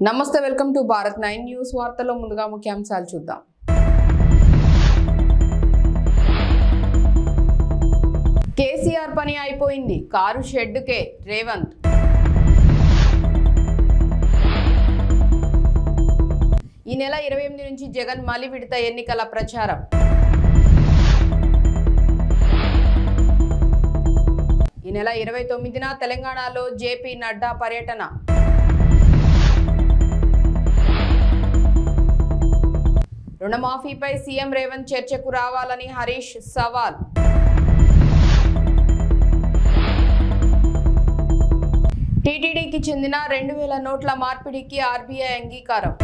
నమస్తే welcome to Bharat 9 news వార్తల్లో ముందుగా ముఖ్యాంశాలు చూద్దాం. కేసీఆర్ పని అయిపోయింది, కారు షెడ్డుకే రేవంత్. ఈ నెల 28 నుంచి జగన్ మలి విడత ఎన్నికల ప్రచారం. ఈ నెల 29న తెలంగాణలో జేపీ నడ్డా పర్యటన. రుణమాఫీపై సీఎం రేవంత్ చర్చకు రావాలని హరీష్ సవాల్. టీటీడీకి చెందిన 2000 నోట్ల మార్పిడికి ఆర్బీఐ అంగీకారం.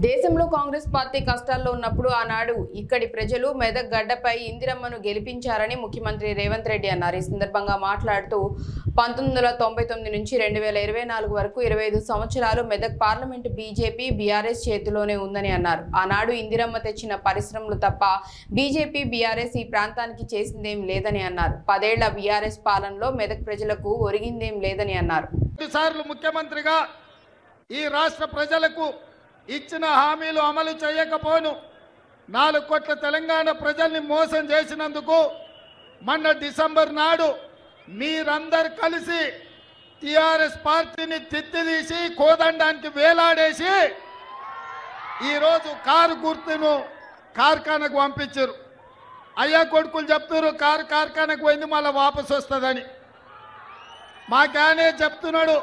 దేశంలో కాంగ్రెస్ పార్టీ కష్టాల్లో ఉన్నప్పుడు ఆనాడు ఇక్కడి ప్రజలు మెదక్ గడ్డపై ఇందిరమ్మను గెలిపించారని ముఖ్యమంత్రి రేవంత్ రెడ్డి అన్నారు. ఈ సందర్భంగా మాట్లాడుతూ 1999 నుంచి 2024 వరకు 25 సంవత్సరాలు మెదక్ పార్లమెంటు బీజేపీ బీఆర్ఎస్ చేతిలోనే ఉందని అన్నారు. ఆనాడు ఇందిరమ్మ తెచ్చిన పరిశ్రమలు తప్ప బీజేపీ బీఆర్ఎస్ ఈ ప్రాంతానికి చేసిందేం లేదని అన్నారు. 10 ఏళ్ల బీఆర్ఎస్ పాలనలో మెదక్ ప్రజలకు ఒరిగిందేం లేదని అన్నారు. ముఖ్యమంత్రిగా ఈ రాష్ట్ర ప్రజలకు ఇచ్చిన హామీలు అమలు చేయకపోను 4 కోట్ల తెలంగాణ ప్రజల్ని మోసం చేసినందుకు మొన్న డిసెంబర్ నాడు మీరందరూ కలిసి టిఆర్ఎస్ పార్టీని తిత్తిదీసి కోదండానికి వేలాడేసి ఈరోజు కారు గుర్తును కార్ఖానకు పంపించారు. అయ్యా కొడుకులు చెప్తున్నారు కారు కార్ఖానకు పోయింది మళ్ళీ వాపసు వస్తుందని. మాకానే చెప్తున్నాడు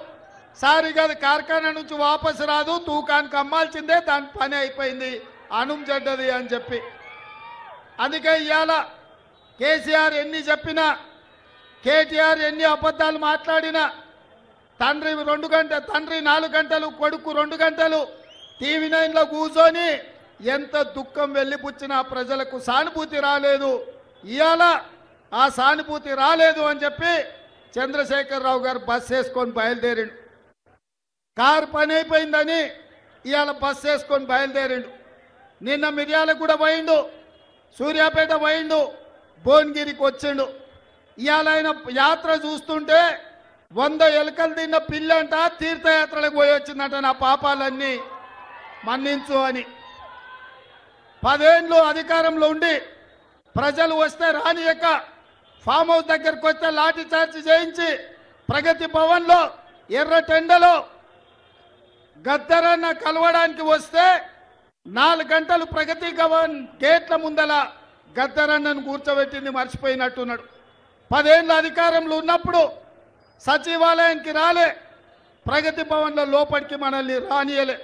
సార్ ఇక అది కార్ఖానా నుంచి వాపసు రాదు, తూకానికి అమ్మాల్సిందే, దాని పని అయిపోయింది, అనుం చెడ్డది అని చెప్పి. అందుకే ఇవాళ కేసీఆర్ ఎన్ని చెప్పినా, కేటీఆర్ ఎన్ని అబద్ధాలు మాట్లాడినా, తండ్రి 4 గంటలు కొడుకు 2 గంటలు టీవీ 9లో కూర్చొని ఎంత దుఃఖం వెళ్ళిపుచ్చినా ప్రజలకు సానుభూతి రాలేదు. ఇవాళ ఆ సానుభూతి రాలేదు అని చెప్పి చంద్రశేఖరరావు గారు బస్ వేసుకొని బయలుదేరిండు. కారు పని అయిపోయిందని ఇవాళ బస్ వేసుకొని బయలుదేరిండు. నిన్న మిర్యాలగూడ పోయిండు, సూర్యాపేట పోయిండు, భువనగిరికి వచ్చిండు. ఇవాళ ఆయన యాత్ర చూస్తుంటే 100 ఎలుకలు తిన్న పిల్లంట తీర్థయాత్రలకు పోయి వచ్చిందంట. నా పాపాలన్నీ మన్నించు అని. 10 ఏళ్ళు అధికారంలో ఉండి ప్రజలు వస్తే రానియక ఫామ్ హౌస్ దగ్గరకు వస్తే లాఠీ చార్జ్ చేయించి ప్రగతి భవన్లో ఎర్రటెండలో గద్దరన్న కలవడానికి వస్తే 4 గంటలు ప్రగతి భవన్ గేట్ల ముందల గద్దరన్నను కూర్చోబెట్టింది మర్చిపోయినట్టున్నాడు. 10 ఏళ్ళ అధికారంలో ఉన్నప్పుడు సచివాలయానికి రాలే, ప్రగతి భవన్లో లోపలికి మనల్ని రానియలే.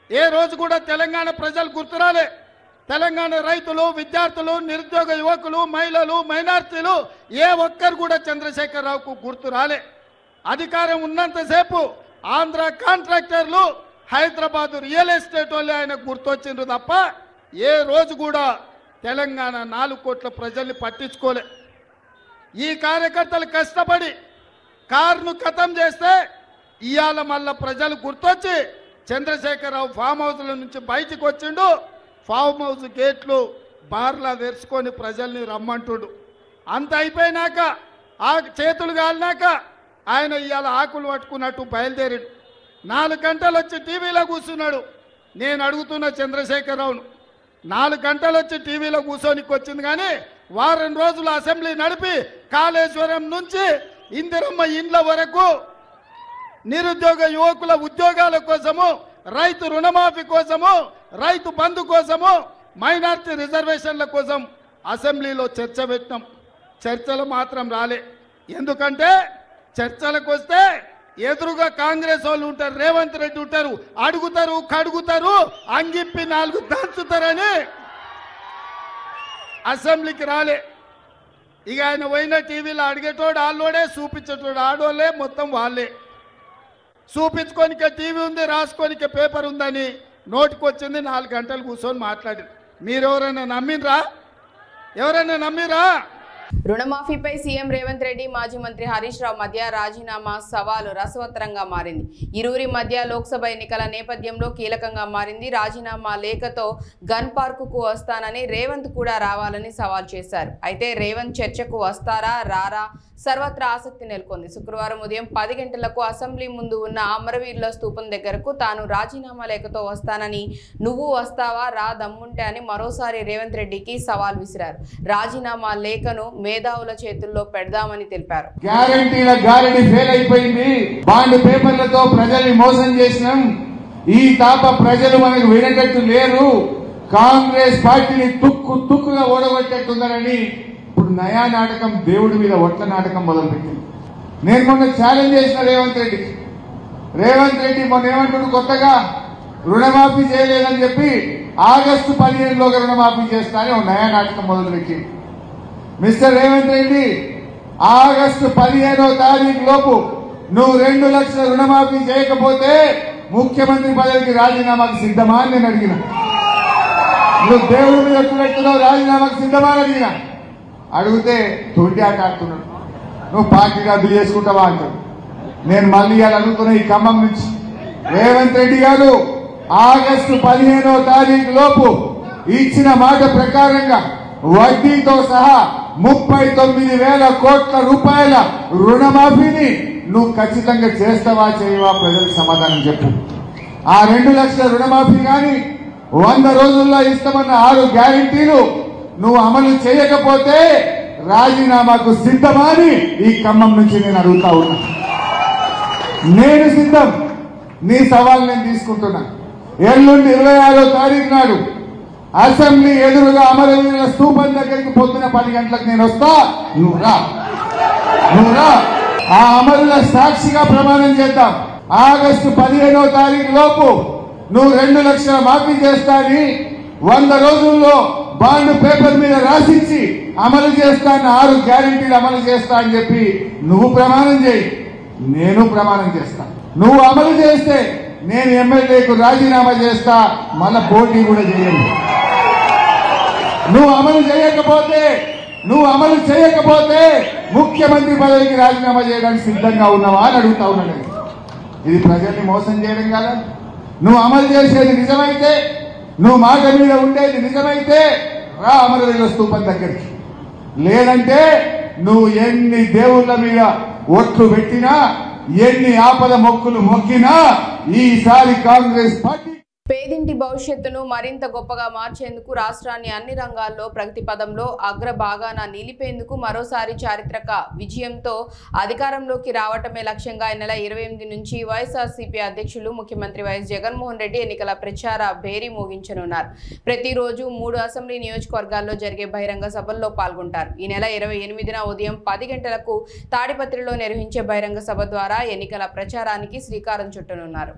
ఏ రోజు కూడా తెలంగాణ ప్రజలు గుర్తురాలే. తెలంగాణ రైతులు, విద్యార్థులు, నిరుద్యోగ యువకులు, మహిళలు, మైనార్టీలు ఏ ఒక్కరు కూడా చంద్రశేఖరరావుకు గుర్తు రాలే. అధికారం ఉన్నంతసేపు ఆంధ్ర కాంట్రాక్టర్లు, హైదరాబాద్ రియల్ ఎస్టేట్ వాళ్ళు ఆయన గుర్తొచ్చిండ్రు తప్ప ఏ రోజు కూడా తెలంగాణ 4 కోట్ల ప్రజల్ని పట్టించుకోలే. ఈ కార్యకర్తలు కష్టపడి కారును ఖతం చేస్తే ఇవాళ మళ్ళా ప్రజలు గుర్తొచ్చి చంద్రశేఖరరావు ఫామ్ హౌస్ల నుంచి బయటికి వచ్చిండు. ఫామ్ హౌస్ గేట్లు బార్లా తెరుచుకొని ప్రజల్ని రమ్మంటుడు. అంత అయిపోయినాక ఆ చేతులు కాలినాక ఆయన ఇవాళ ఆకులు పట్టుకున్నట్టు బయలుదేరాడు. 4 గంటలు వచ్చి టీవీలో కూర్చున్నాడు. నేను అడుగుతున్న చంద్రశేఖరరావును, 4 గంటలు వచ్చి టీవీలో కూర్చోనికి వచ్చింది కానీ వారం రోజులు అసెంబ్లీ నడిపి కాళేశ్వరం నుంచి ఇందిరమ్మ ఇండ్ల వరకు నిరుద్యోగ యువకుల ఉద్యోగాల కోసము, రైతు రుణమాఫీ కోసము, రైతు బంధు కోసము, మైనార్టీ రిజర్వేషన్ల కోసం అసెంబ్లీలో చర్చ పెట్టినాం. చర్చలు మాత్రం రాలే. ఎందుకంటే చర్చలకు వస్తే ఎదురుగా కాంగ్రెస్ వాళ్ళు ఉంటారు, రేవంత్ రెడ్డి ఉంటారు, అడుగుతారు, కడుగుతారు, అంగిప్పి 4 దంచుతారని అసెంబ్లీకి రాలే. ఇక ఆయన పోయిన టీవీలో అడిగేటోడు ఆళ్ళోడే, చూపించేటోడు ఆడోళ్ళే, మొత్తం వాళ్ళే. చూపించుకోనికే టీవీ ఉంది, రాసుకోనికే పేపర్ ఉందని నోటికొచ్చింది 4 గంటలు కూర్చొని మాట్లాడారు. మీరెవరైనా నమ్మినరా? ఎవరైనా నమ్మిరా? రుణమాఫీపై సీఎం రేవంత్ రెడ్డి మాజీ మంత్రి హరీష్ రావు మధ్య రాజీనామా సవాలు రసవత్తరంగా మారింది. ఇరువురి మధ్య లోక్సభ ఎన్నికల నేపథ్యంలో కీలకంగా మారింది. రాజీనామా లేఖతో గన్ పార్కుకు వస్తానని రేవంత్ కూడా రావాలని సవాల్ చేశారు. అయితే రేవంత్ చర్చకు వస్తారా రారా సర్వత్రా ఆసక్తి నెలకొంది. శుక్రవారం ఉదయం 10 గంటలకు అసెంబ్లీ ముందు ఉన్న అమరవీరుల స్తూపం దగ్గరకు తాను రాజీనామా లేఖతో వస్తానని, నువ్వు వస్తావా రా దమ్ముంటే అని మరోసారి రేవంత్ రెడ్డికి సవాల్ విసిరారు. రాజీనామా లేఖను మేధావుల చేతుల్లో పెడదామని తెలిపారు. గ్యారంటీల గారడి ఫెయిల్ అయిపోయింది. బాండ్ పేపర్లతో ప్రజల్ని మోసం చేసినాం. ఈ తాప ప్రజలు మనకు వినేటట్టు లేరు. కాంగ్రెస్ పార్టీని తుక్కుగా ఓడగొట్టేట్టున్నారని ఇప్పుడు నయా నాటకం, దేవుడి మీద ఒట్ల నాటకం మొదలుపెట్టింది. నేను మొన్న ఛాలెంజ్ చేసిన రేవంత్ రెడ్డి మొన్న ఏమంటుడు, కొత్తగా రుణమాఫీ చేయలేదని చెప్పి ఆగస్టు 15లోగా రుణమాఫీ చేస్తా అని ఒక నయా నాటకం మొదలుపెట్టి, మిస్టర్ రేవంత్ రెడ్డి ఆగస్టు 15వ తారీఖు లోపు నువ్వు 2 లక్షల రుణమాఫీ చేయకపోతే ముఖ్యమంత్రి పదవికి రాజీనామాకు సిద్ధమా అని నేను అడిగిన. నువ్వు దేవుడి మీద ఎట్టున్నావు, రాజీనామాకు సిద్ధమా అని అడిగిన. అడిగితే తొండి ఆట ఆడుతున్నాడు. నువ్వు పార్టీ రద్దు చేసుకుంటావా అంటాడు. నేను మళ్ళీ ఇవాళ అడుగుతున్నా ఈ ఖమ్మం నుంచి, రేవంత్ రెడ్డి గారు ఆగస్టు 15వ తారీఖు లోపు ఇచ్చిన మాట ప్రకారంగా వడ్డీతో సహా 39,000 కోట్ల రూపాయల రుణమాఫీని నువ్వు ఖచ్చితంగా చేస్తావా చేయవా ప్రజలకు సమాధానం చెప్పు. ఆ 2 లక్షల రుణమాఫీ కానీ 100 రోజుల్లో ఇస్తామన్న 6 గ్యారెంటీలు నువ్వు అమలు చేయకపోతే రాజీనామాకు సిద్ధమా అని ఈ ఖమ్మం నుంచి నేను అడుగుతా ఉన్నా. నేను సిద్ధం. నీ సవాల్ నేను తీసుకుంటున్నా. ఎల్లుండి 26వ తారీఖు నాడు అసెంబ్లీ ఎదురుగా అమరవీరుల స్తూపం దగ్గరికి పొద్దున 10 గంటలకు నేను వస్తా. నువ్వు రా. ఆ అమరుల సాక్షిగా ప్రమాణం చేద్దాం. ఆగస్టు 15వ తారీఖు లోపు నువ్వు 2 లక్షల మాఫీ చేస్తా అని 100 రోజుల్లో బాండ్ పేపర్ మీద రాసిచ్చి అమలు చేస్తా, 6 గ్యారెంటీలు అమలు చేస్తా అని చెప్పి నువ్వు ప్రమాణం చేయి, నేను ప్రమాణం చేస్తా. నువ్వు అమలు చేస్తే నేను ఎమ్మెల్యేకు రాజీనామా చేస్తా, మళ్ళా పోటీ కూడా చేయండి. నువ్వు అమలు చేయకపోతే ముఖ్యమంత్రి పదవికి రాజీనామా చేయడానికి సిద్ధంగా ఉన్నావా అని అడుగుతా ఉన్నాను. ఇది ప్రజల్ని మోసం చేయడం కాదా? నువ్వు అమలు చేసేది నిజమైతే, నువ్వు మాట మీద ఉండేది నిజమైతే రా అమరవీరుల స్తూపం దగ్గరికి. లేదంటే నువ్వు ఎన్ని దేవుళ్ళ మీద ఒట్లు పెట్టినా, ఎన్ని ఆపద మొక్కులు మొక్కినా ఈసారి కాంగ్రెస్ పార్టీ పేదింటి భవిష్యత్తును మరింత గొప్పగా మార్చేందుకు రాష్ట్రాన్ని అన్ని రంగాల్లో ప్రగతి పదంలో అగ్రభాగాన నిలిపేందుకు మరోసారి చారిత్రక విజయంతో అధికారంలోకి రావటమే లక్ష్యంగా ఈ నెల 28 నుంచి వైఎస్ఆర్సీపీ అధ్యక్షులు ముఖ్యమంత్రి వైఎస్ జగన్మోహన్ రెడ్డి ఎన్నికల ప్రచార భేరీ మోగించనున్నారు. ప్రతిరోజు 3 అసెంబ్లీ నియోజకవర్గాల్లో జరిగే బహిరంగ సభల్లో పాల్గొంటారు. ఈ నెల 28న ఉదయం 10 గంటలకు తాడిపత్రిలో నిర్వహించే బహిరంగ సభ ద్వారా ఎన్నికల ప్రచారానికి శ్రీకారం చుట్టనున్నారు.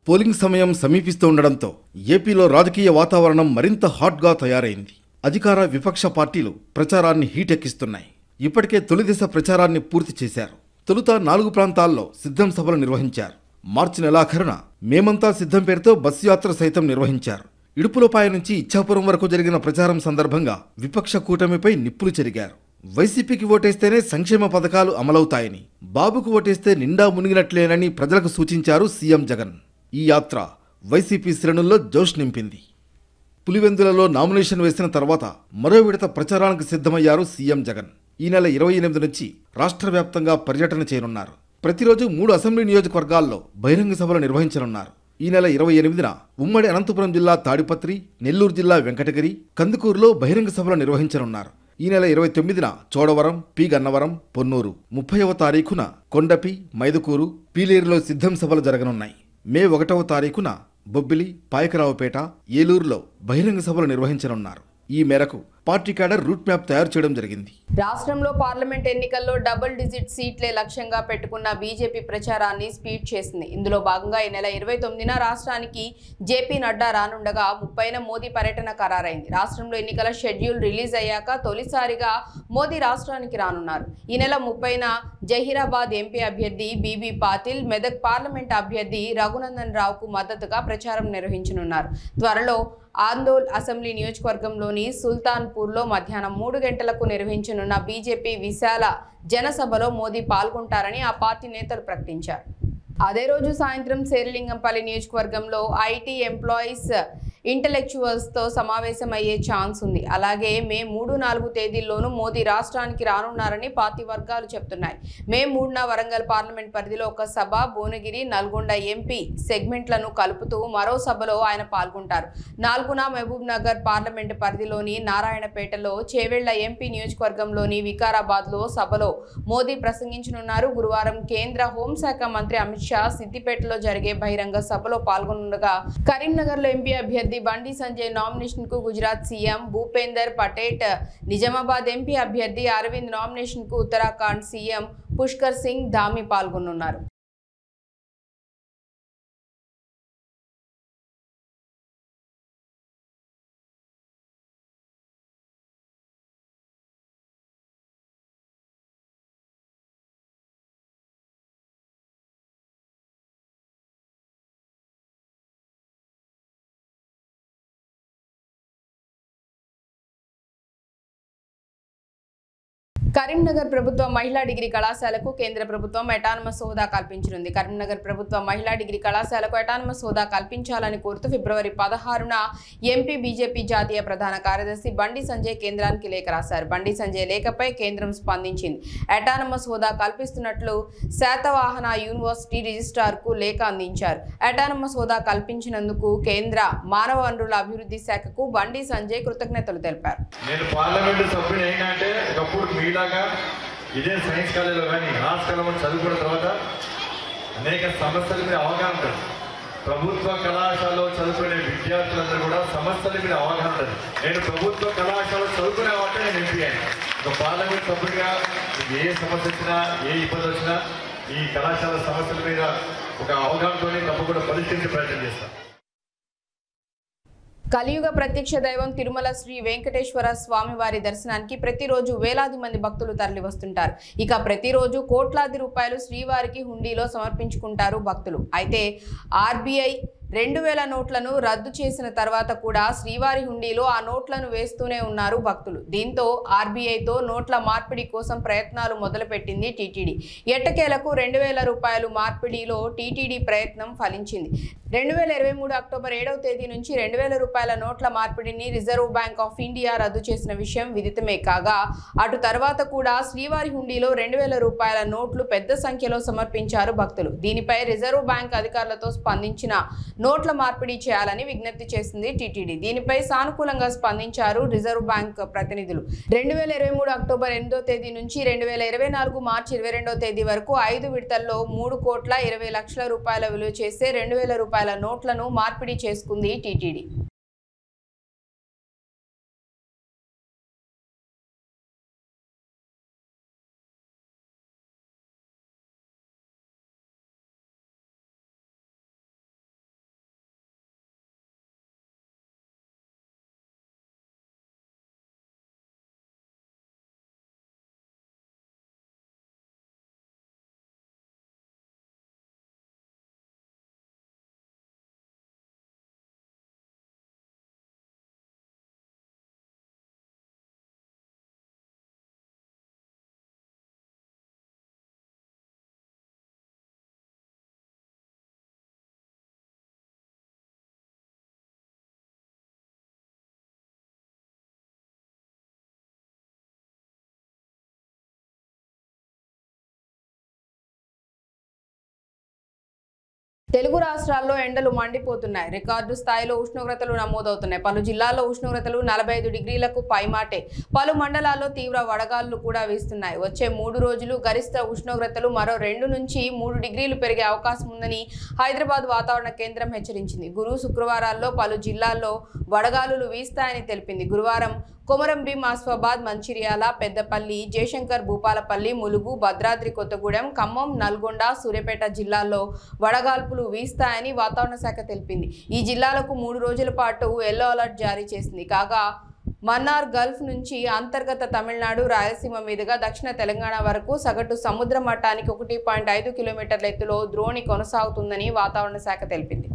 పోలింగ్ సమయం సమీపిస్తూ ఉండడంతో ఏపీలో రాజకీయ వాతావరణం మరింత హాట్గా తయారైంది. అధికార విపక్ష పార్టీలు ప్రచారాన్ని హీటెక్కిస్తున్నాయి. ఇప్పటికే తొలి దశ ప్రచారాన్ని పూర్తి చేశారు. తొలుత 4 ప్రాంతాల్లో సిద్ధం సభలు నిర్వహించారు. మార్చి నెలాఖరున మేమంతా సిద్ధం పేరుతో బస్సు యాత్ర సైతం నిర్వహించారు. ఇడుపులపాయ నుంచి ఇచ్చాపురం వరకు జరిగిన ప్రచారం సందర్భంగా విపక్ష కూటమిపై నిప్పులు చెరిగారు. వైసీపీకి ఓటేస్తేనే సంక్షేమ పథకాలు అమలవుతాయని, బాబుకు ఓటేస్తే నిండా మునిగినట్లేనని ప్రజలకు సూచించారు సీఎం జగన్. ఈ యాత్ర వైసీపీ శ్రేణుల్లో జోష్ నింపింది. పులివెందులలో నామినేషన్ వేసిన తర్వాత మరో విడత ప్రచారానికి సిద్ధమయ్యారు సీఎం జగన్. ఈ నెల 28 నుంచి రాష్ట్ర వ్యాప్తంగా పర్యటన చేయనున్నారు. ప్రతిరోజు 3 అసెంబ్లీ నియోజకవర్గాల్లో బహిరంగ సభలు నిర్వహించనున్నారు. ఈ నెల 28న ఉమ్మడి అనంతపురం జిల్లా తాడిపత్రి, నెల్లూరు జిల్లా వెంకటగిరి, కందుకూరులో బహిరంగ సభలు నిర్వహించనున్నారు. ఈ నెల 29న చోడవరం, పి గన్నవరం, పొన్నూరు, 30వ తారీఖున కొండపి, మైదుకూరు, పీలేరులో సిద్ధం సభలు జరగనున్నాయి. మే 1వ తారీఖున బొబ్బిలి, పాయకరావుపేట, ఏలూరులో బహిరంగ సభలు నిర్వహించనున్నారు. ఈ మేరకు పార్టీ క్యాడర్ రూట్ మ్యాప్ తయారు చేయడం జరిగింది. రాష్ట్రంలో పార్లమెంట్ ఎన్నికల్లో డబుల్ డిజిట్ సీట్లే లక్ష్యంగా పెట్టుకున్న బీజేపీ ప్రచారాన్ని స్పీడ్ చేసింది. ఇందులో భాగంగా ఈ నెల 29న రాష్ట్రానికి జేపీ నడ్డా రానుండగా 30న మోదీ పర్యటన ఖరారైంది. రాష్ట్రంలో ఎన్నికల షెడ్యూల్ రిలీజ్ అయ్యాక తొలిసారిగా మోదీ రాష్ట్రానికి రానున్నారు. ఈ నెల 30న జహీరాబాద్ ఎంపీ అభ్యర్థి బీబీ పాటిల్, మెదక్ పార్లమెంట్ అభ్యర్థి రఘునందన్ రావుకు మద్దతుగా ప్రచారం నిర్వహించనున్నారు. త్వరలో ఆందోళ్ అసెంబ్లీ నియోజకవర్గంలోని సుల్తాన్పూర్ బహదర్పూర్లో మధ్యాహ్నం 3 గంటలకు నిర్వహించనున్న బీజేపీ విశాల జనసభలో మోదీ పాల్గొంటారని ఆ పార్టీ నేతలు ప్రకటించారు. అదే రోజు సాయంత్రం శేరిలింగంపల్లి నియోజకవర్గంలో ఐటీ ఎంప్లాయీస్ ఇంటెలెక్చువల్స్తో సమావేశమయ్యే ఛాన్స్ ఉంది. అలాగే మే 3-4 తేదీల్లోనూ మోదీ రాష్ట్రానికి రానున్నారని పార్టీ వర్గాలు చెప్తున్నాయి. మే 3న వరంగల్ పార్లమెంట్ పరిధిలో ఒక సభ, భువనగిరి, నల్గొండ ఎంపీ సెగ్మెంట్లను కలుపుతూ మరో సభలో ఆయన పాల్గొంటారు. 4న మహబూబ్ నగర్ పార్లమెంట్ పరిధిలోని నారాయణపేటలో, చేవెళ్ల ఎంపీ నియోజకవర్గంలోని వికారాబాద్లో సభలో మోదీ ప్రసంగించనున్నారు. గురువారం కేంద్ర హోంశాఖ మంత్రి అమిత్ షా సిద్దిపేటలో జరిగే బహిరంగ సభలో పాల్గొనగా కరీంనగర్లో ఎంపీ అభ్యర్థి బండి సంజయ్ నామినేషన్ కు గుజరాత్ సీఎం భూపేందర్ పటేల్, నిజామాబాద్ ఎంపీ అభ్యర్థి అరవింద్ నామినేషన్ కు ఉత్తరాఖండ్ సీఎం పుష్కర్ సింగ్ ధామీ పాల్గొనున్నారు. కరీంనగర్ ప్రభుత్వ మహిళా డిగ్రీ కళాశాలకు కేంద్ర ప్రభుత్వం అటానమస్ హోదా కల్పించనుంది. కరీంనగర్ ప్రభుత్వ మహిళా డిగ్రీ కళాశాలకు అటానమస్ హోదా కల్పించాలని కోరుతూ ఫిబ్రవరి 16న ఎంపీ బీజేపీ జాతీయ ప్రధాన కార్యదర్శి బండి సంజయ్ కేంద్రానికి లేఖ రాశారు. బండి సంజయ్ లేఖపై కేంద్రం స్పందించింది. అటానమస్ హోదా కల్పిస్తున్నట్లు శాతవాహన యూనివర్సిటీ రిజిస్ట్రార్కు లేఖ అందించారు. అటానమస్ హోదా కల్పించినందుకు కేంద్ర మానవ వనరుల అభివృద్ధి శాఖకు బండి సంజయ్ కృతజ్ఞతలు తెలిపారు. ఇదే సైన్స్ కాలేజీలో కానీ ఆర్ట్స్ కాలేజీలో చదువుకున్న తర్వాత అనేక సమస్యల మీద అవగాహన ఉంటుంది. ప్రభుత్వ కళాశాలలో చదువుకునే విద్యార్థులందరూ కూడా సమస్యల మీద అవగాహన ఉంటుంది. నేను ప్రభుత్వ కళాశాలలో చదువుకునే వాటి నేను ఎంపీ అయ్యాను. ఒక పార్లమెంట్ సభ్యుడిగా ఏ సమస్య వచ్చినా, ఏ ఇబ్బంది వచ్చినా ఈ కళాశాల సమస్యల మీద ఒక అవగాహనతో తప్పకుండా పరిష్కరించే ప్రయత్నం చేస్తాను. కలియుగ ప్రత్యక్ష దైవం తిరుమల శ్రీ వెంకటేశ్వర స్వామి వారి దర్శనానికి ప్రతిరోజు వేలాది మంది భక్తులు తరలి వస్తుంటారు. ఇక ప్రతిరోజు కోట్లాది రూపాయలు శ్రీవారికి హుండీలో సమర్పించుకుంటారు భక్తులు. అయితే ఆర్బీఐ 2000 నోట్లను రద్దు చేసిన తర్వాత కూడా శ్రీవారి హుండీలో ఆ నోట్లను వేస్తూనే ఉన్నారు భక్తులు. దీంతో ఆర్బీఐతో నోట్ల మార్పిడి కోసం ప్రయత్నాలు మొదలుపెట్టింది టీటీడీ. ఎట్టకేలకు 2000 రూపాయలు మార్పిడిలో టీటీడీ ప్రయత్నం ఫలించింది. 2023 అక్టోబర్ 7వ తేదీ నుంచి 2000 రూపాయల నోట్ల మార్పిడిని రిజర్వ్ బ్యాంక్ ఆఫ్ ఇండియా రద్దు చేసిన విషయం విదితమే కాగా, అటు తర్వాత కూడా శ్రీవారి హుండీలో 2000 రూపాయల నోట్లు పెద్ద సంఖ్యలో సమర్పించారు భక్తులు. దీనిపై రిజర్వ్ బ్యాంక్ అధికారులతో స్పందించిన నోట్ల మార్పిడి చేయాలని విజ్ఞప్తి చేసింది టీటీడీ. దీనిపై సానుకూలంగా స్పందించారు రిజర్వ్ బ్యాంక్ ప్రతినిధులు. 2023 అక్టోబర్ 8వ తేదీ నుంచి 2024 మార్చి 22వ తేదీ వరకు 5 విడతల్లో 3,20,00,000 రూపాయల విలువ చేసే 2000 రూపాయల నోట్లను మార్పిడి చేసుకుంది టీటీడీ. తెలుగు రాష్ట్రాల్లో ఎండలు మండిపోతున్నాయి. రికార్డు స్థాయిలో ఉష్ణోగ్రతలు నమోదవుతున్నాయి. పలు జిల్లాల్లో ఉష్ణోగ్రతలు 45 డిగ్రీలకు పైమాటే. పలు మండలాల్లో తీవ్ర వడగాళ్లు కూడా వీస్తున్నాయి. వచ్చే 3 రోజులు గరిష్ట ఉష్ణోగ్రతలు మరో 2 నుంచి 3 డిగ్రీలు పెరిగే అవకాశం ఉందని హైదరాబాద్ వాతావరణ కేంద్రం హెచ్చరించింది. గురు శుక్రవారాల్లో పలు జిల్లాల్లో వడగాలులు వీస్తాయని తెలిపింది. గురువారం కొమరంభీం, ఆసిఫాబాద్, మంచిర్యాల, పెద్దపల్లి, జయశంకర్, భూపాలపల్లి, ములుగు, భద్రాద్రి కొత్తగూడెం, ఖమ్మం, నల్గొండ, సూర్యాపేట జిల్లాల్లో వడగాల్పులు వీస్తాయని వాతావరణ శాఖ తెలిపింది. ఈ జిల్లాలకు 3 రోజుల పాటు ఎల్లో అలర్ట్ జారీ చేసింది. కాగా మన్నార్ గల్ఫ్ నుంచి అంతర్గత తమిళనాడు, రాయలసీమ మీదుగా దక్షిణ తెలంగాణ వరకు సగటు సముద్ర మట్టానికి 1.5 కిలోమీటర్ల ఎత్తులో ద్రోణి కొనసాగుతుందని వాతావరణ శాఖ తెలిపింది.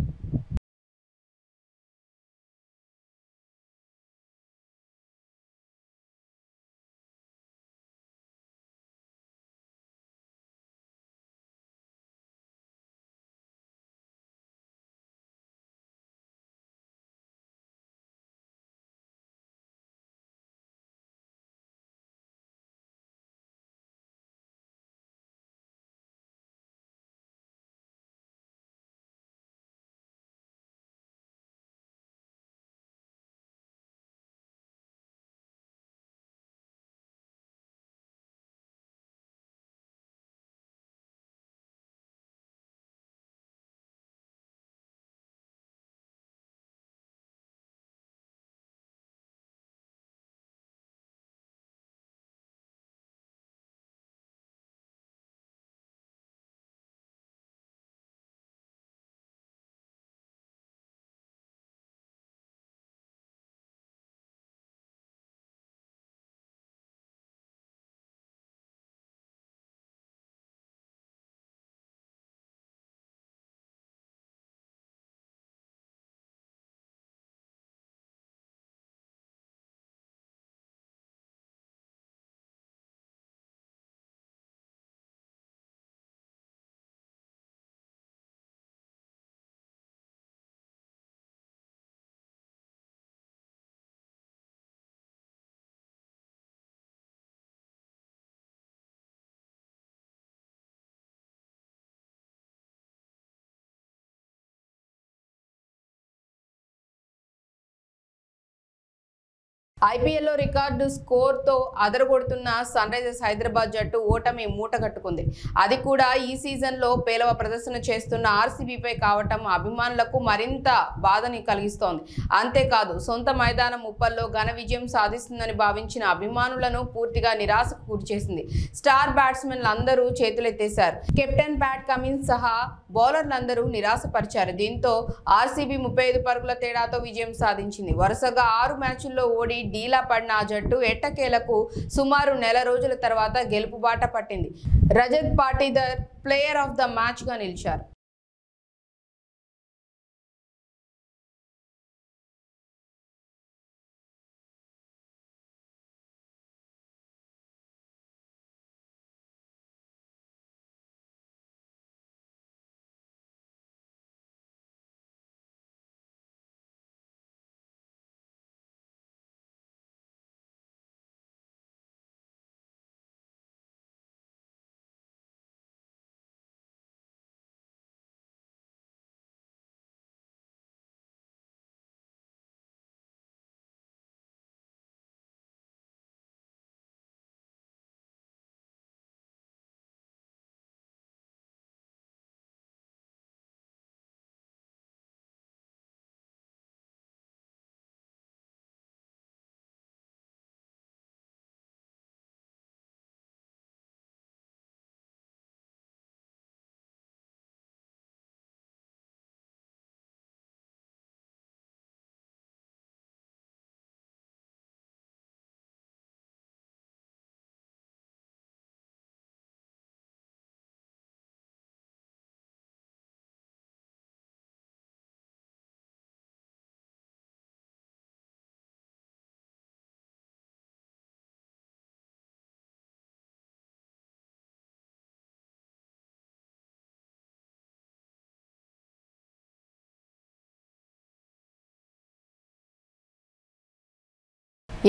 ఐపీఎల్లో రికార్డు స్కోర్తో అదరగొడుతున్న సన్ రైజర్స్ హైదరాబాద్ జట్టు ఓటమి మూటగట్టుకుంది. అది కూడా ఈ సీజన్లో పేలవ ప్రదర్శన చేస్తున్న ఆర్సీబీపై కావటం అభిమానులకు మరింత బాధని కలిగిస్తోంది. అంతేకాదు సొంత మైదానం ఉప్పల్లో ఘన విజయం సాధిస్తుందని భావించిన అభిమానులను పూర్తిగా నిరాశకు గురిచేసింది. స్టార్ బ్యాట్స్మెన్లు అందరూ చేతులెత్తేశారు. కెప్టెన్ ప్యాట్ కమిన్స్ సహా బౌలర్లందరూ నిరాశపరిచారు. దీంతో ఆర్సీబీ 35 పరుగుల తేడాతో విజయం సాధించింది. వరుసగా 6 మ్యాచ్ల్లో ఓడి డీలా పడిన ఆ జట్టు ఎట్టకేలకు సుమారు నెల రోజుల తర్వాత గెలుపు బాట పట్టింది. Rajat Patidar player of the match గా నిలిచారు.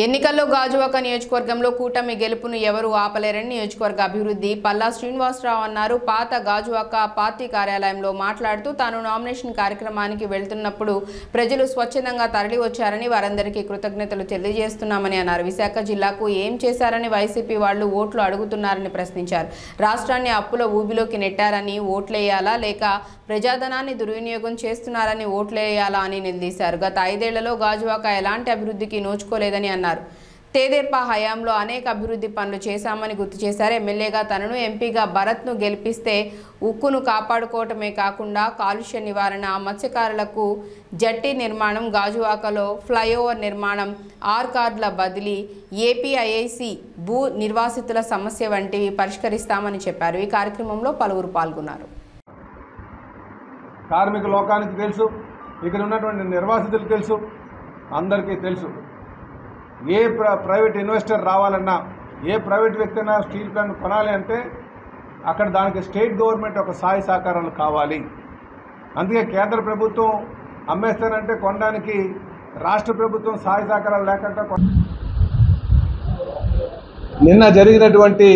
ఎన్నికల్లో గాజువాక నియోజకవర్గంలో కూటమి గెలుపును ఎవరు ఆపలేరని నియోజకవర్గ అభివృద్ధి పల్లా శ్రీనివాసరావు అన్నారు. పాత గాజువాక పార్టీ కార్యాలయంలో మాట్లాడుతూ తాను నామినేషన్ కార్యక్రమానికి వెళ్తున్నప్పుడు ప్రజలు స్వచ్ఛందంగా తరలి వచ్చారని వారందరికీ కృతజ్ఞతలు తెలియజేస్తున్నామని అన్నారు. విశాఖ జిల్లాకు ఏం చేశారని వైసీపీ వాళ్లు ఓట్లు అడుగుతున్నారని ప్రశ్నించారు. రాష్ట్రాన్ని అప్పుల ఊబిలోకి నెట్టారని ఓట్లేయాలా లేక ప్రజాధనాన్ని దుర్వినియోగం చేస్తున్నారని ఓట్లేయాలా అని నిలదీశారు. గత 5 ఏళ్లలో గాజువాక ఎలాంటి అభివృద్ధికి నోచుకోలేదని అన్నారు. తెదేపా హయాంలో అనేక అభివృద్ధి పనులు చేశామని గుర్తు చేశారు. ఎమ్మెల్యేగా తనను, ఎంపీగా భరత్ను గెలిపిస్తే ఉక్కును కాపాడుకోవటమే కాకుండా కాలుష్య నివారణ, మత్స్యకారులకు జట్టి నిర్మాణం, గాజువాకలో ఫ్లైఓవర్ నిర్మాణం, కార్డుల బదిలీ, ఏపీఐఐసి భూ నిర్వాసితుల సమస్య వంటివి పరిష్కరిస్తామని చెప్పారు. ఈ కార్యక్రమంలో పలువురు పాల్గొన్నారు. కార్మిక లోకానికి తెలుసు, ఇక్కడ ఉన్నటువంటి నిర్వాసితులకు తెలుసు, అందరికీ తెలుసు. ఏ ప్రైవేట్ ఇన్వెస్టర్ రావాలన్నా, ఏ ప్రైవేట్ వ్యక్తి అయినా స్టీల్ ప్లాంట్ కొనాలి అంటే అక్కడ దానికి స్టేట్ గవర్నమెంట్ ఒక సహాయ సహకారాలు కావాలి. అందుకే కేంద్ర ప్రభుత్వం అమ్మేస్తానంటే కొనడానికి రాష్ట్ర ప్రభుత్వం సహాయ సహకారాలు లేకుండా నిన్న జరిగినటువంటి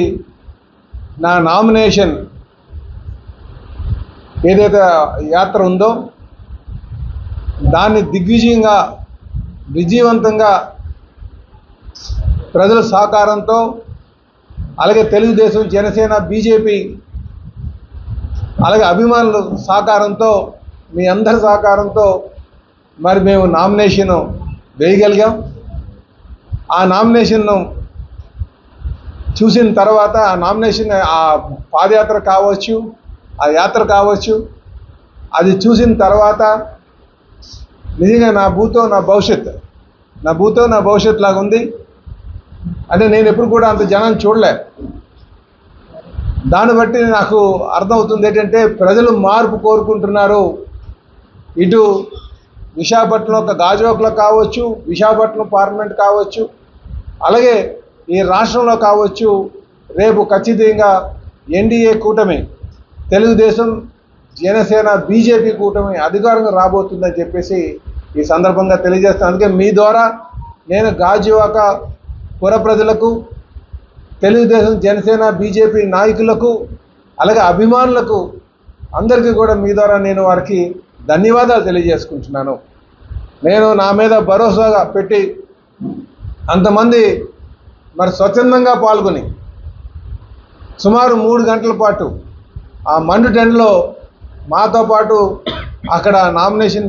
నా నామినేషన్ ఏదైతే యాత్ర ఉందో దాన్ని దిగ్విజయంగా విజయవంతంగా ప్రజల సహకారంతో, అలాగే తెలుగుదేశం, జనసేన, బీజేపీ, అలాగే అభిమానుల సహకారంతో, మీ అందరి సహకారంతో మరి మేము నామినేషన్ వేయగలిగాం. ఆ నామినేషన్ను చూసిన తర్వాత ఆ నామినేషన్, ఆ పాదయాత్ర కావచ్చు, ఆ యాత్ర కావచ్చు, అది చూసిన తర్వాత నిజంగా నా భూతో నా భవిష్యత్ లాగా ఉంది. అంటే నేను ఎప్పుడు కూడా అంత జనాన్ని చూడలే. దాన్ని బట్టి నాకు అర్థమవుతుంది ఏంటంటే ప్రజలు మార్పు కోరుకుంటున్నారు. ఇటు విశాఖపట్నంలో ఒక గాజువాకలో కావచ్చు, విశాఖపట్నం పార్లమెంట్ కావచ్చు, అలాగే ఈ రాష్ట్రంలో కావచ్చు, రేపు ఖచ్చితంగా ఎన్డీఏ కూటమి, తెలుగుదేశం, జనసేన, బీజేపీ కూటమి అధికారంగా రాబోతుందని చెప్పేసి ఈ సందర్భంగా తెలియజేస్తాను. అందుకే మీ ద్వారా నేను గాజువాక పుర ప్రజలకు, తెలుగుదేశం, జనసేన, బీజేపీ నాయకులకు, అలాగే అభిమానులకు అందరికీ కూడా మీ ద్వారా నేను వారికి ధన్యవాదాలు తెలియజేసుకుంటున్నాను. నేను నా మీద భరోసాగా పెట్టి అంతమంది మరి స్వచ్ఛందంగా పాల్గొని సుమారు 3 గంటల పాటు ఆ మండు టెంట్లో మాతో పాటు అక్కడ నామినేషన్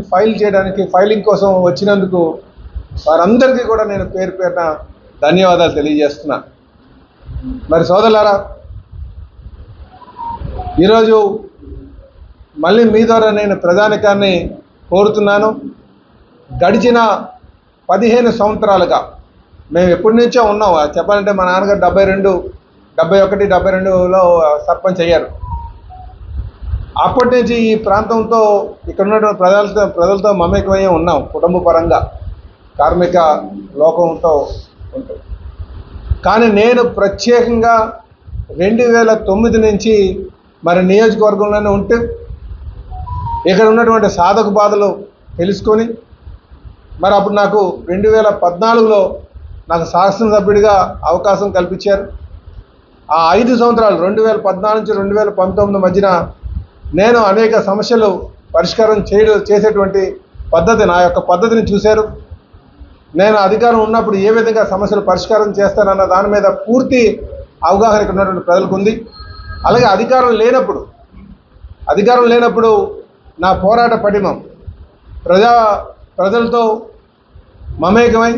ఫైలింగ్ కోసం వచ్చినందుకు వారందరికీ కూడా నేను పేరు పేరున ధన్యవాదాలు తెలియజేస్తున్నా. మరి సోదరులారా, ఈరోజు మళ్ళీ మీ ద్వారా నేను ప్రజానికాన్ని కోరుతున్నాను. గడిచిన 15 సంవత్సరాలుగా మేము ఎప్పటి నుంచో ఉన్నాం. చెప్పాలంటే మా నాన్నగారు 71, 72లో సర్పంచ్ అయ్యారు. అప్పటి నుంచి ఈ ప్రాంతంతో ఇక్కడ ఉన్నటువంటి ప్రజలతో మమేకమయ్యే ఉన్నాం. కుటుంబ పరంగా కార్మిక లోకంతో ఉంటాం. కానీ నేను ప్రత్యేకంగా 2009 నుంచి మరి నియోజకవర్గంలోనే ఉంటూ ఇక్కడ ఉన్నటువంటి సాధక బాధలు తెలుసుకొని మరి అప్పుడు నాకు 2014లో నాకు శాసనసభ్యుడిగా అవకాశం కల్పించారు. ఆ 5 సంవత్సరాలు 2014 నుంచి 2019 మధ్యన నేను అనేక సమస్యలు పరిష్కారం చేసేటువంటి పద్ధతి, నా యొక్క పద్ధతిని చూశారు. నేను అధికారం ఉన్నప్పుడు ఏ విధంగా సమస్యలు పరిష్కారం చేస్తానన్న దాని మీద పూర్తి అవగాహన ఇక్కడ ఉన్నటువంటి ప్రజలకు ఉంది. అలాగే అధికారం లేనప్పుడు నా పోరాట పటిమం ప్రజలతో మమేకమై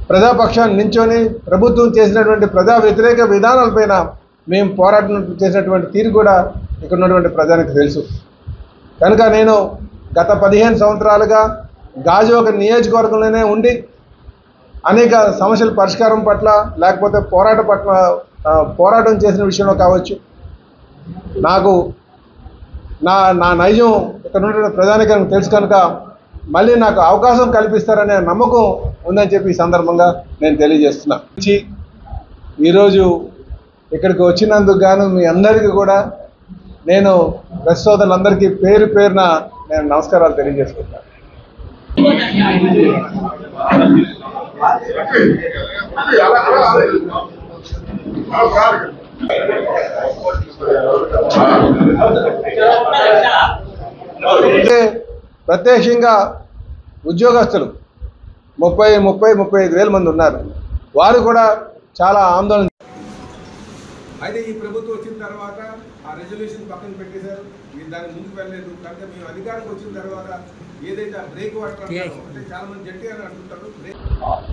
ప్రజాపక్షాన్ని నించొని ప్రభుత్వం చేసినటువంటి ప్రజా వ్యతిరేక విధానాలపైన మేము పోరాటం చేసినటువంటి తీరు కూడా ఇక్కడ ఉన్నటువంటి ప్రజానికి తెలుసు. కనుక నేను గత 15 సంవత్సరాలుగా గాజువాక నియోజకవర్గంలోనే ఉండి అనేక సమస్యల పరిష్కారం పట్ల లేకపోతే పోరాటం చేసిన విషయంలో కావచ్చు, నాకు నా నైజం ఇక్కడ ఉన్నటువంటి ప్రజానికానికి తెలుసు. కనుక మళ్ళీ నాకు అవకాశం కల్పిస్తారనే నమ్మకం ఉందని చెప్పి ఈ సందర్భంగా నేను తెలియజేస్తున్నా. ఈరోజు ఇక్కడికి వచ్చినందుకు గాను మీ అందరికీ కూడా నేను ప్రెస్ సోదరులందరికీ పేరు పేరున నేను నమస్కారాలు తెలియజేసుకుంటాను. ప్రత్యక్షంగా ఉద్యోగస్తులు 35,000 మంది ఉన్నారు. వారు కూడా చాలా ఆందోళన. అయితే ఈ ప్రభుత్వం వచ్చిన తర్వాత ఆ రెజల్యూషన్ పక్కన పెట్టేశారు. మీరు దాన్ని ముందుకు వెళ్ళలేదు. కనుక మేము అధికారం వచ్చిన తర్వాత ఏదైతే ఆ బ్రేక్ వాటర్ అంటే చాలా మంది గట్టిగా అంటుంటారు,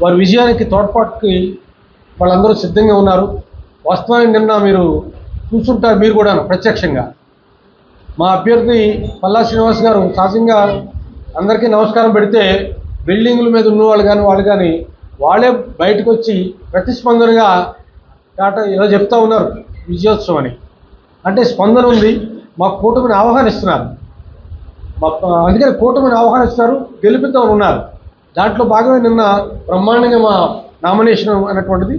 వారి విజయానికి తోడ్పాటుకి వాళ్ళందరూ సిద్ధంగా ఉన్నారు. వాస్తవానికి నిన్న మీరు చూస్తుంటారు, మీరు కూడా ప్రత్యక్షంగా మా అభ్యర్థి పల్లా శ్రీనివాస్ గారు సహజంగా అందరికీ నమస్కారం పెడితే బిల్డింగుల మీద ఉన్నవాళ్ళు కానీ వాళ్ళే బయటకు వచ్చి ప్రతిస్పందనగా ఇలా చెప్తా ఉన్నారు విజయోత్సవం అని. అంటే స్పందన ఉంది, మా కూటమిని ఆహ్వానిస్తున్నారు. అందుకని కూటమిని ఆహ్వానిస్తున్నారు, గెలిపిద్దామని ఉన్నారు. దాంట్లో భాగమే నిన్న బ్రహ్మాండంగా మా నామినేషన్ అనేటువంటిది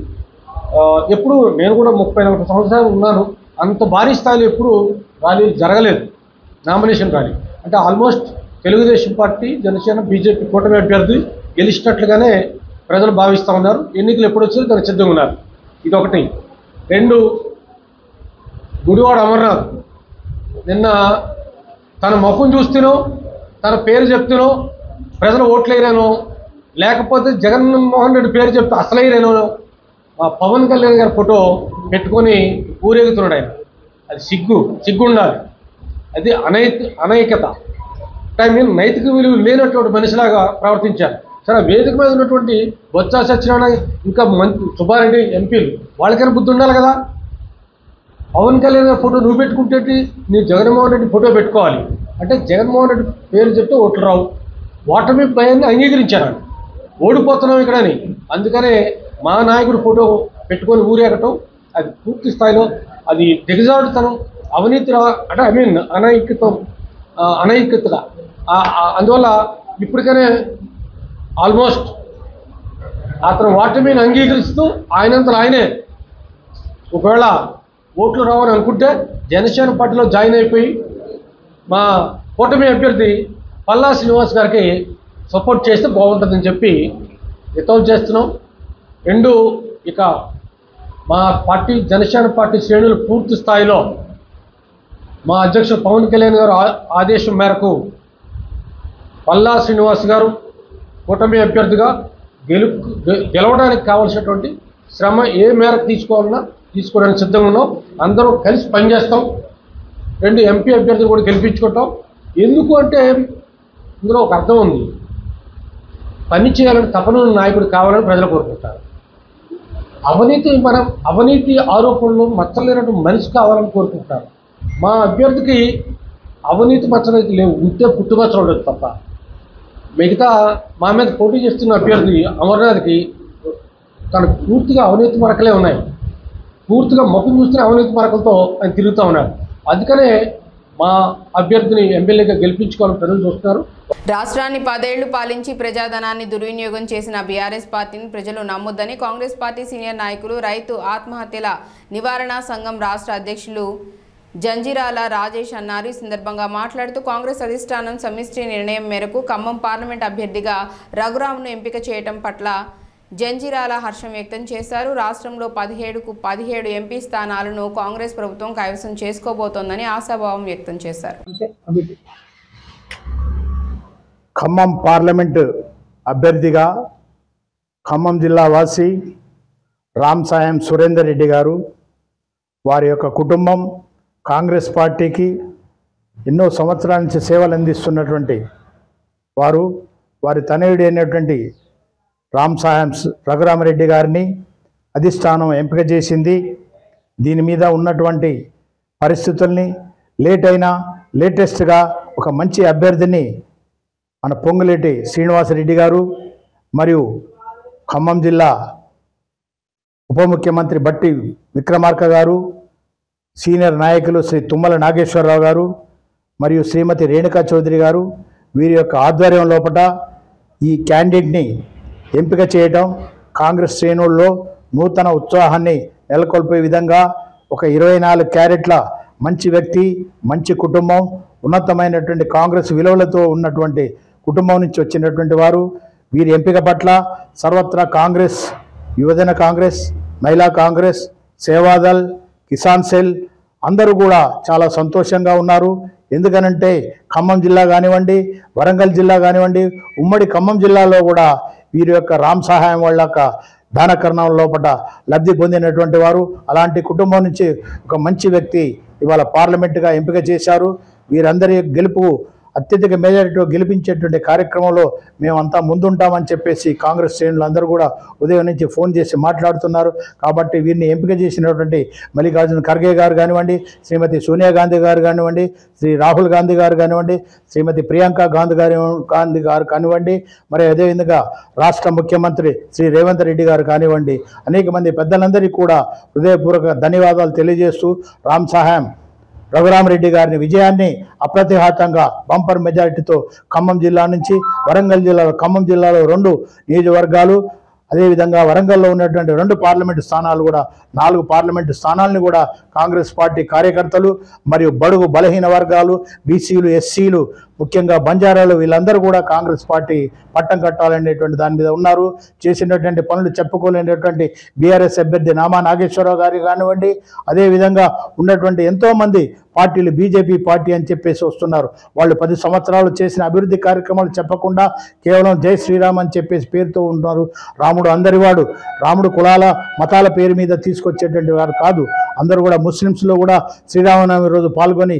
ఎప్పుడు నేను కూడా 34 సంవత్సరాలు ఉన్నాను, అంత భారీ స్థాయిలో ఎప్పుడు ర్యాలీ జరగలేదు, నామినేషన్ ర్యాలీ. అంటే almost Telugu Desam party, Janasena, BJP కూటమి అభ్యర్థి గెలిచినట్లుగానే ప్రజలు భావిస్తూ ఉన్నారు. ఎన్నికలు ఎప్పుడు వచ్చారో దానికి సిద్ధంగా ఉన్నారు. ఇదొకటి. 2, గుడివాడ అమర్నాథ్ నిన్న తన ముఖం చూస్తేనో తన పేరు చెప్తేనో ప్రజలు ఓట్లేరేనో, లేకపోతే జగన్మోహన్ రెడ్డి పేరు చెప్తే అసలైరేనో మా పవన్ కళ్యాణ్ గారి ఫోటో పెట్టుకొని ఊరేగుతున్నాడు ఆయన. అది సిగ్గు ఉండాలి. అది అనైకత. నైతిక విలువ లేనటువంటి మనిషిలాగా ప్రవర్తించారు. సరే, వేదిక మీద ఉన్నటువంటి బొత్స సత్యనారాయణ ఇంకా సుబ్బారెడ్డి ఎంపీలు వాళ్ళకైనా బుద్ధి ఉండాలి కదా. పవన్ కళ్యాణ్ గారి ఫోటో నువ్వు పెట్టుకుంటే నీ జగన్మోహన్ రెడ్డి ఫోటో పెట్టుకోవాలి. అంటే జగన్మోహన్ రెడ్డి పేరు చెప్తే ఓట్లు రావు. ఓటమి భయాన్ని అంగీకరించారు. ఓడిపోతున్నాం ఇక్కడని. అందుకనే మా నాయకుడు ఫోటో పెట్టుకొని ఊరేగటం అది పూర్తి స్థాయిలో అది దిగజారుడుతనం, అవినీతి, అంటే అనైక్యతగా. అందువల్ల ఇప్పటికనే ఆల్మోస్ట్ అతను ఓటమిని అంగీకరిస్తూ ఆయనంతలో ఆయనే ఒకవేళ ఓట్లు రావని అనుకుంటే జనసేన పార్టీలో జాయిన్ అయిపోయి మా కూటమి అభ్యర్థి పల్లా శ్రీనివాస్ గారికి సపోర్ట్ చేస్తే బాగుంటుందని చెప్పి హితవు చేస్తున్నాం. 2, ఇక మా పార్టీ జనసేన పార్టీ శ్రేణులు పూర్తి స్థాయిలో మా అధ్యక్షుడు పవన్ కళ్యాణ్ గారు ఆదేశం మేరకు పల్లా శ్రీనివాస్ గారు కూటమి అభ్యర్థిగా గెలవడానికి కావాల్సినటువంటి శ్రమ ఏ మేరకు తీసుకోవడానికి సిద్ధంగా ఉన్నాం. అందరూ కలిసి పనిచేస్తాం. 2 ఎంపీ అభ్యర్థులు కూడా గెలిపించుకుంటాం. ఎందుకు అంటే ఇందులో ఒక అర్థం ఉంది. పని చేయాలని తపన నాయకుడు కావాలని ప్రజలు కోరుకుంటారు. అవినీతి ఆరోపణలు మచ్చలేనటువంటి మనిషి కావాలని కోరుకుంటారు. మా అభ్యర్థికి అవినీతి మచ్చలైతే లేవు, ఉంటే పుట్టుమచ్చలు ఉండదు తప్ప. మిగతా మా మీద పోటీ చేస్తున్న అభ్యర్థి అమర్నాథ్కి తనకు పూర్తిగా అవినీతి మరకలే ఉన్నాయి. పూర్తిగా ముఖం చూస్తున్న అవినీతి మరకలతో ఆయన తిరుగుతూ ఉన్నారు. అందుకనే మా అభ్యర్థిని ఎమ్మెల్యేగా గెలిపించుకోవాలని ప్రజలు చూస్తున్నారు. రాష్ట్రాన్ని 10 ఏళ్లు పాలించి ప్రజాధనాన్ని దుర్వినియోగం చేసిన బీఆర్ఎస్ పార్టీని ప్రజలు నమ్మొద్దని కాంగ్రెస్ పార్టీ సీనియర్ నాయకులు రైతు ఆత్మహత్యల నివారణ సంఘం రాష్ట్ర అధ్యక్షులు జంజిరాల రాజేష్ అన్నారు. ఈ సందర్భంగా మాట్లాడుతూ కాంగ్రెస్ అధిష్టానం సమిష్టి నిర్ణయం మేరకు ఖమ్మం పార్లమెంట్ అభ్యర్థిగా రఘురామ్ను ఎంపిక చేయడం పట్ల జంజిరాల హర్షం వ్యక్తం చేశారు. రాష్ట్రంలో 17కు 17 ఎంపీ స్థానాలను కాంగ్రెస్ ప్రభుత్వం కైవసం చేసుకోబోతోందని ఆశాభావం వ్యక్తం చేశారు. ఖమ్మం పార్లమెంటు అభ్యర్థిగా ఖమ్మం జిల్లా వాసి రామ్ సాయం సురేందర్ రెడ్డి గారు, వారి యొక్క కుటుంబం కాంగ్రెస్ పార్టీకి ఎన్నో సంవత్సరాల నుంచి సేవలు అందిస్తున్నటువంటి వారు, వారి తనయుడు అయినటువంటి రామ్ సాయం రఘురామరెడ్డి గారిని అధిష్టానం ఎంపిక చేసింది. దీని మీద ఉన్నటువంటి పరిస్థితుల్ని లేటెస్ట్గా ఒక మంచి అభ్యర్థిని మన పొంగులేటి శ్రీనివాసరెడ్డి గారు మరియు ఖమ్మం జిల్లా ఉప ముఖ్యమంత్రి బట్టి విక్రమార్క గారు, సీనియర్ నాయకులు శ్రీ తుమ్మల నాగేశ్వరరావు గారు మరియు శ్రీమతి రేణుకా చౌదరి గారు, వీరి యొక్క ఆధ్వర్యం లోపల ఈ క్యాండిడేట్ని ఎంపిక చేయడం కాంగ్రెస్ శ్రేణుల్లో నూతన ఉత్సాహాన్ని నెలకొల్పే విధంగా ఒక 24 క్యారెట్ల మంచి వ్యక్తి, మంచి కుటుంబం, ఉన్నతమైనటువంటి కాంగ్రెస్ విలువలతో ఉన్నటువంటి కుటుంబం నుంచి వచ్చినటువంటి వారు. వీరి ఎంపిక పట్ల సర్వత్రా కాంగ్రెస్, యువజన కాంగ్రెస్, మహిళా కాంగ్రెస్, సేవాదల్, కిసాన్ సెల్ అందరూ కూడా చాలా సంతోషంగా ఉన్నారు. ఎందుకనంటే ఖమ్మం జిల్లా కానివ్వండి, వరంగల్ జిల్లా కానివ్వండి, ఉమ్మడి ఖమ్మం జిల్లాలో కూడా వీరి యొక్క రామ్ సహాయం వాళ్ళ యొక్క దానకరణం లోపల లబ్ధి పొందినటువంటి వారు. అలాంటి కుటుంబం నుంచి ఒక మంచి వ్యక్తి ఇవాళ పార్లమెంటుగా ఎంపిక చేశారు. వీరందరి గెలుపు అత్యధిక మెజారిటీతో గెలిపించేటువంటి కార్యక్రమంలో మేమంతా ముందుంటామని చెప్పేసి కాంగ్రెస్ శ్రేణులు అందరూ కూడా ఉదయం నుంచి ఫోన్ చేసి మాట్లాడుతున్నారు. కాబట్టి వీరిని ఎంపిక చేసినటువంటి మల్లికార్జున ఖర్గే గారు కానివ్వండి, శ్రీమతి సోనియా గాంధీ గారు కానివ్వండి, శ్రీ రాహుల్ గాంధీ గారు కానివ్వండి, శ్రీమతి ప్రియాంక గాంధీ గారు కానివ్వండి, మరి అదేవిధంగా రాష్ట్ర ముఖ్యమంత్రి శ్రీ రేవంత్ రెడ్డి గారు కానివ్వండి, అనేక మంది పెద్దలందరికీ కూడా హృదయపూర్వక ధన్యవాదాలు తెలియజేస్తూ రామ్ సహాయం రఘురామరెడ్డి గారిని విజయాన్ని అప్రతిహతంగా బంపర్ మెజారిటీతో ఖమ్మం జిల్లా నుంచి వరంగల్ జిల్లాలో, ఖమ్మం జిల్లాలో 2 నియోజకవర్గాలు, అదేవిధంగా వరంగల్లో ఉన్నటువంటి 2 పార్లమెంటు స్థానాలు కూడా 4 పార్లమెంటు స్థానాలను కూడా కాంగ్రెస్ పార్టీ కార్యకర్తలు మరియు బడుగు బలహీన వర్గాలు, బీసీలు, ఎస్సీలు, ముఖ్యంగా బంజారాలు వీళ్ళందరూ కూడా కాంగ్రెస్ పార్టీ పట్టం కట్టాలనేటువంటి దాని మీద ఉన్నారు. చేసినటువంటి పనులు చెప్పుకోలేనటువంటి బీఆర్ఎస్ అభ్యర్థి నామా నాగేశ్వరరావు గారు కానివ్వండి, అదేవిధంగా ఉన్నటువంటి ఎంతోమంది పార్టీలు బీజేపీ పార్టీ అని చెప్పేసి వస్తున్నారు. వాళ్ళు 10 సంవత్సరాలు చేసిన అభివృద్ధి కార్యక్రమాలు చెప్పకుండా కేవలం జై శ్రీరామ్ అని చెప్పేసి పేరుతో ఉంటున్నారు. రాముడు అందరివాడు, రాముడు కులాల మతాల పేరు మీద తీసుకొచ్చేటువంటి వారు కాదు. అందరూ కూడా ముస్లిమ్స్లో కూడా శ్రీరామనవమి రోజు పాల్గొని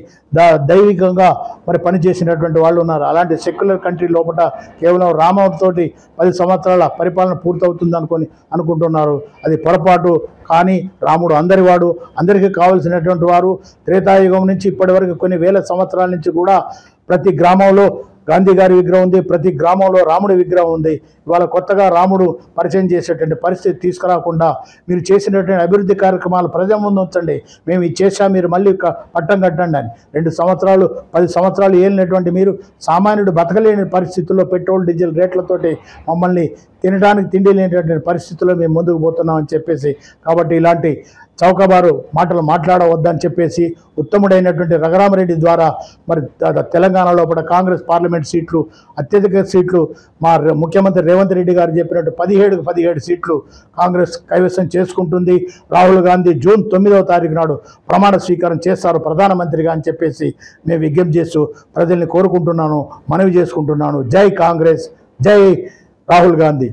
దైవికంగా మరి పనిచేసినటువంటి వాళ్ళు ఉన్నారు. అలాంటి సెక్యులర్ కంట్రీ లోపల కేవలం రామతోటి 10 సంవత్సరాల పరిపాలన పూర్తవుతుంది అనుకుంటున్నారు. అది పొరపాటు. కానీ రాముడు అందరివాడు, అందరికీ కావలసినటువంటి వారు. త్రేతాయుగం నుంచి ఇప్పటి వరకు కొన్ని వేల సంవత్సరాల నుంచి కూడా ప్రతి గ్రామంలో గాంధీ గారి విగ్రహం ఉంది, ప్రతి గ్రామంలో రాముడి విగ్రహం ఉంది. ఇవాళ కొత్తగా రాముడు పరిచయం చేసేటువంటి పరిస్థితి తీసుకురాకుండా మీరు చేసినటువంటి అభివృద్ధి కార్యక్రమాలు ప్రజల ముందు ఉంచండి. మేము ఇది చేశాం, మీరు మళ్ళీ పట్టం కట్టండి అని. 2 సంవత్సరాలు 10 సంవత్సరాలు ఏలినటువంటి మీరు సామాన్యుడు బతకలేని పరిస్థితుల్లో పెట్రోల్ డీజిల్ రేట్లతోటి మమ్మల్ని తినడానికి తిండి లేనటువంటి పరిస్థితుల్లో మేము ముందుకు పోతున్నామని చెప్పేసి, కాబట్టి ఇలాంటి చౌకబారు మాటలు మాట్లాడవద్దని చెప్పేసి ఉత్తముడైనటువంటి రఘురామరెడ్డి ద్వారా మరి తెలంగాణలో కూడా కాంగ్రెస్ పార్లమెంట్ సీట్లు, అత్యధిక సీట్లు మా ముఖ్యమంత్రి రేవంత్ రెడ్డి గారు చెప్పినట్టు 17కు 17 సీట్లు కాంగ్రెస్ కైవసం చేసుకుంటుంది. రాహుల్ గాంధీ జూన్ 9వ తారీఖు నాడు ప్రమాణ స్వీకారం చేస్తారు ప్రధానమంత్రిగా అని చెప్పేసి మేము విజ్ఞప్తి చేస్తూ ప్రజల్ని కోరుకుంటున్నాను, మనవి చేసుకుంటున్నాను. జై కాంగ్రెస్, జై రాహుల్ గాంధీ.